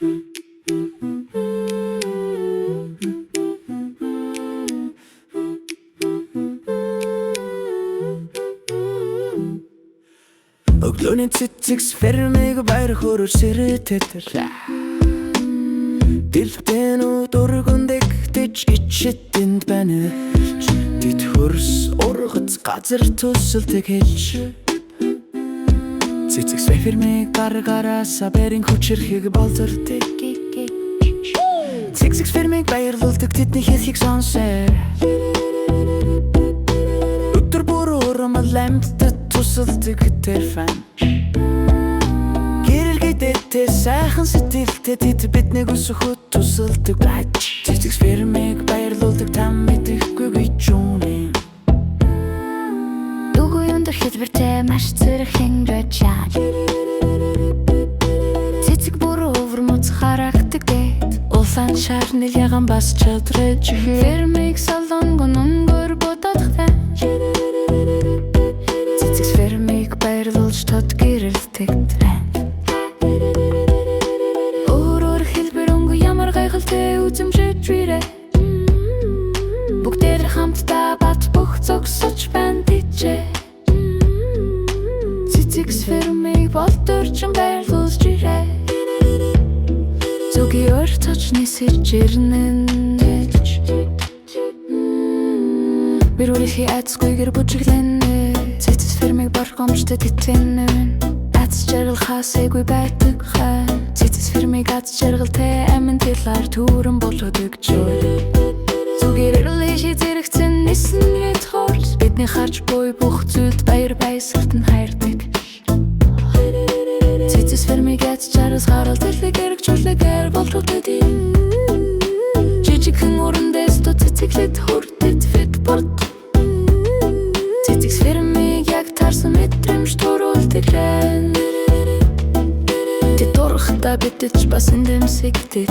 Өглөөний цэцэг сфермиг баяр хөрөөр сэрэтэтэр Дэлбтэн өдөргөндик дэч ичэтэнд байна Бид хөрс ургац газар төсөлтөг хэлж Цэцэг сфермиг гаргарааса бэрийн хүчрхийг болзордог Цэцэг сфермиг баярлуулдаг тэдний хэлхийг сонсоор Өдөр бүр урамал амьтдад тусалдаг тэр фан Гэрэлгэдэтэ сайхан сэтгэлтэй тэд биднийг өсөхөд тусалдаг байж Цэцэг сфермиг баярлуулдаг там мэдэхгүй гэж үнэ Дугуй өндөр хэлбэртэй маш зэрэг хинграчаа Цэцэг бүр өвөрмөц харагддаг дэд Улаан шарны яган бас чадрэж Фермиг солонгон өнгөр бододохтай Цэцэг сфермиг баярлуулж тод гэрэлдэг тренд Өөрөөр хэлбэр өнгө ямар гайхалтай үзэмжиж вирэ Бүгдээр хамтдаа бат бүх зогсож байна тийчээ Цэцэг сфермиг болдорчин баярлуулж ирээ Зүги өр точны сэржирнэн хэлж Bir үлэхи айцгүйгэр бүжиглэнэ Цэцэг сфермиг боргомжтой тэтвэнэн Айц жаргал хасээгүй байдаг хай Цэцэг сфермиг айц жаргалтай амин талаар түрэн болоод өгчөө Зүгээр эрлэши зэрэгцэн нисэн мэд хорс Бидний харж буй бүх зүйлд баяр баясгалт нь хайрдаг Цэцэг сфермиг айц жаргал харал тэрлэг эргчүүлэгээр болоод өдий Жижигхэн өрөндөөс ту цэцэглэд хүрдэд фит борд Цэцэг сфермиг яг тарсан мэдрэмж төрүүлдэг рэн Тэд дурхта битэж бас эндэмсэгтэй